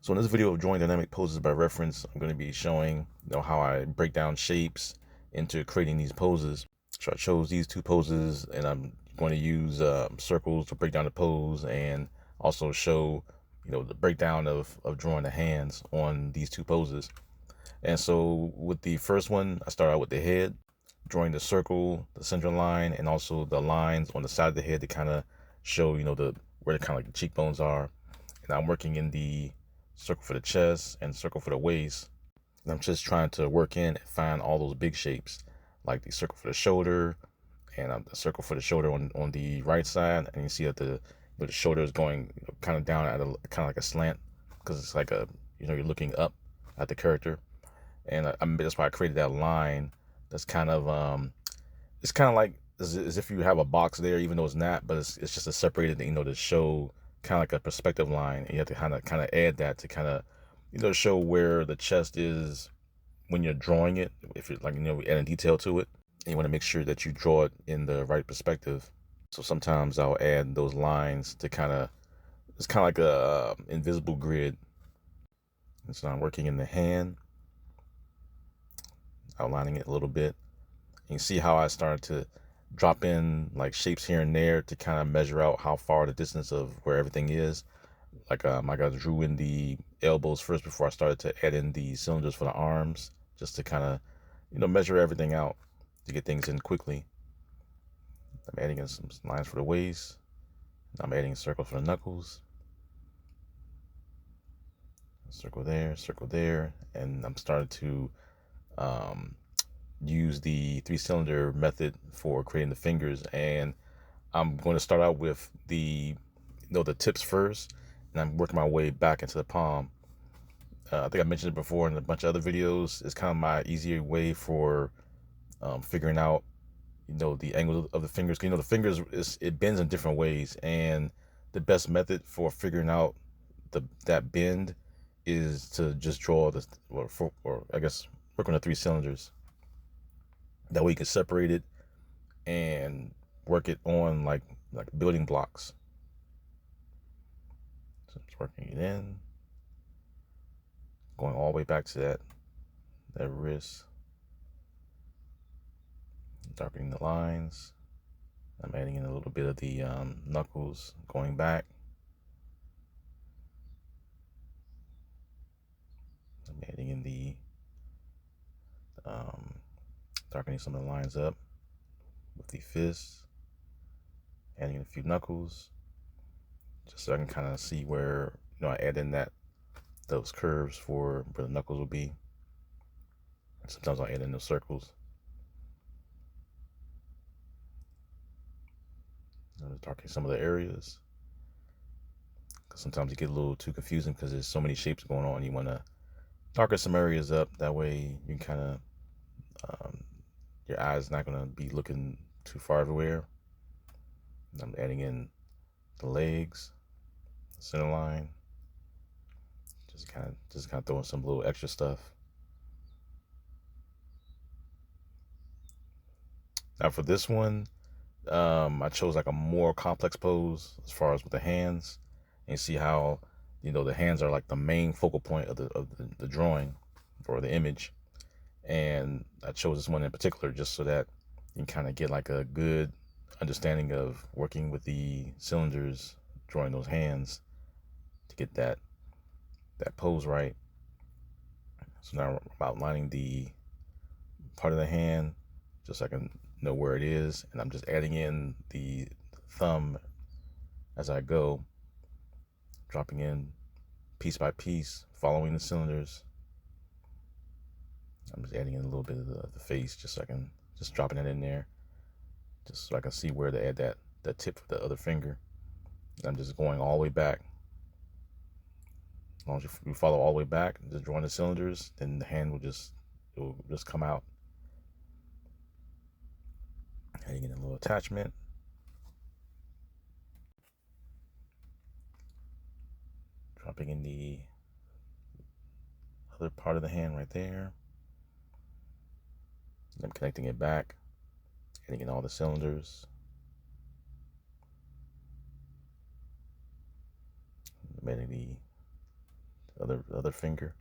So in this video of drawing dynamic poses by reference, I'm going to be showing how I break down shapes into creating these poses. So I chose these two poses, and I'm going to use circles to break down the pose, and also show the breakdown of drawing the hands on these two poses. And so with the first one, I start out with the head, drawing the circle, the central line, and also the lines on the side of the head to kind of show the where the kind of like the cheekbones are. And I'm working in the circle for the chest and circle for the waist. And I'm just trying to work in and find all those big shapes, like the circle for the shoulder and the circle for the shoulder on the right side. And you see that the shoulder is going kind of down at a kind of like a slant, because it's like you're looking up at the character. And that's why I created that line. That's kind of it's kind of like as if you have a box there, even though it's not, but it's just a separated, to show kind of like a perspective line. And you have to kind of add that to kind of show where the chest is when you're drawing it. If you're like adding detail to it, and you want to make sure that you draw it in the right perspective. So sometimes I'll add those lines to it's kind of like a invisible grid. And so I'm working in the hand, outlining it a little bit. You can see how I started to drop in like shapes here and there to kind of measure out how far the distance of where everything is. Like I drew in the elbows first before I started to add in the cylinders for the arms, just to kind of measure everything out to get things in quickly. I'm adding in some lines for the waist. I'm adding a circle for the knuckles. Circle there, and I'm starting to use the 3-cylinder method for creating the fingers. And I'm going to start out with the tips first, and I'm working my way back into the palm. I think I mentioned it before in a bunch of other videos. It's kind of my easier way for figuring out the angle of the fingers. The fingers it bends in different ways, and the best method for figuring out that bend is to just draw or I guess work on the 3 cylinders. That way you can separate it and work it on like building blocks. So just working it in, going all the way back to that wrist, darkening the lines. I'm adding in a little bit of the knuckles, going back. I'm adding in the darkening some of the lines up with the fists, adding in a few knuckles, just so I can kind of see where I add in those curves for where the knuckles will be. Sometimes I'll add in those circles. I'm darkening some of the areas, because sometimes you get a little too confusing because there's so many shapes going on. You want to darken some areas up. That way you can kind of your eyes not going to be looking too far everywhere. I'm adding in the legs, the center line, just kind of throwing some little extra stuff. Now for this one, I chose like a more complex pose as far as with the hands. And you see how the hands are like the main focal point of the drawing or the image. And I chose this one in particular just so that you can kind of get like a good understanding of working with the cylinders, drawing those hands to get that pose right. So now I'm outlining the part of the hand just so I can know where it is, and I'm just adding in the thumb as I go, dropping in piece by piece, following the cylinders. I'm just adding in a little bit of the face, just so I can just dropping it in there, just so I can see where to add that tip for the other finger. And I'm just going all the way back. As long as you follow all the way back, just drawing the cylinders, then the hand will just come out. Adding in a little attachment. Dropping in the other part of the hand right there. I'm connecting it back, adding in all the cylinders. I'm adding other finger.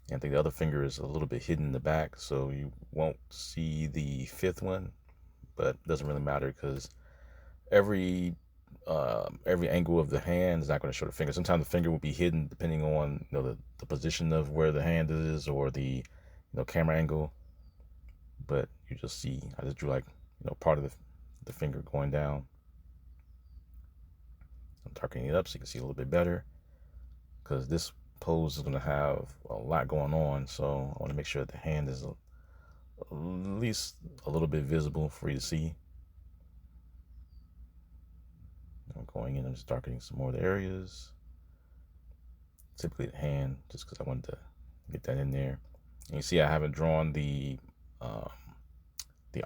And I think the other finger is a little bit hidden in the back, so you won't see the fifth one, but it doesn't really matter because every every angle of the hand is not going to show the finger. Sometimes the finger will be hidden depending on the position of where the hand is or the camera angle. But you just see, I just drew like part of the finger going down. I'm darkening it up so you can see a little bit better because this pose is going to have a lot going on. So I want to make sure that the hand is at least a little bit visible for you to see. I'm going in and just darkening some more of the areas. Typically the hand, just because I wanted to get that in there. And you see I haven't drawn the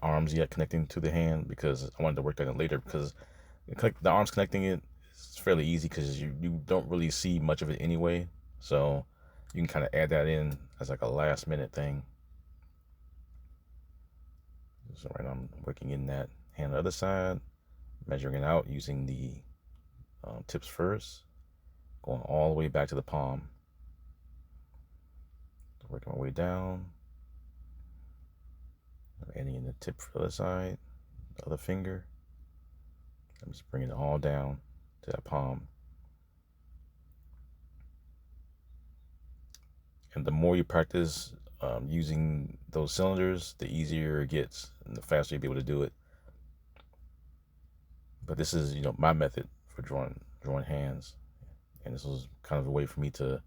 arms yet connecting to the hand because I wanted to work that in later, because the arms connecting it is fairly easy because you don't really see much of it anyway. So you can kind of add that in as like a last minute thing. So right now I'm working in that hand on the other side, measuring it out using the tips first, going all the way back to the palm. Working my way down. I'm adding in the tip for the other side, the other finger. I'm just bringing it all down to that palm. And the more you practice using those cylinders, the easier it gets and the faster you'll be able to do it. But this is, my method for drawing hands. And this was kind of a way for me to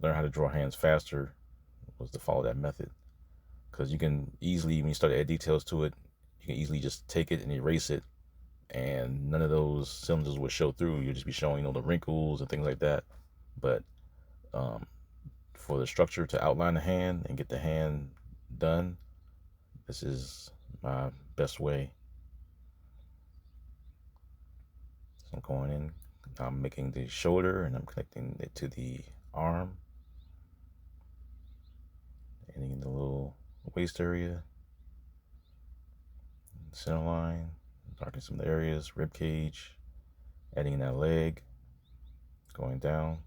learn how to draw hands faster, was to follow that method. Because you can easily, when you start to add details to it, you can easily just take it and erase it, and none of those cylinders would show through. You'll just be showing, the wrinkles and things like that. But for the structure to outline the hand and get the hand done, this is my best way. So I'm going in, I'm making the shoulder and I'm connecting it to the arm, and in the little waist area, center line, darkening some of the areas, rib cage, adding in that leg, going down,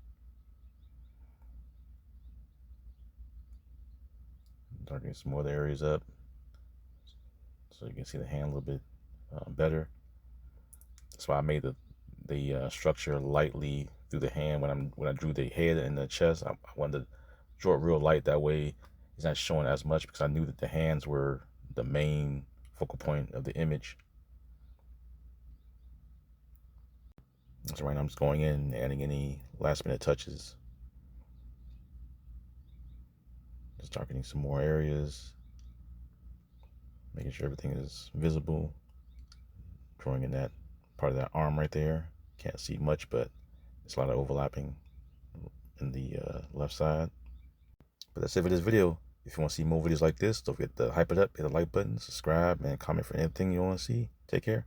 darkening some more of the areas up so you can see the hand a little bit better. That's why I made the structure lightly through the hand when I drew the head and the chest. I wanted to draw it real light, that way it's not showing as much, because I knew that the hands were the main focal point of the image. So right now I'm just going in and adding any last minute touches. Just darkening some more areas, making sure everything is visible. Drawing in that part of that arm right there. Can't see much, but it's a lot of overlapping in the left side. But that's it for this video. If you want to see more videos like this, don't forget to hype it up, hit the like button, subscribe, and comment for anything you want to see. Take care.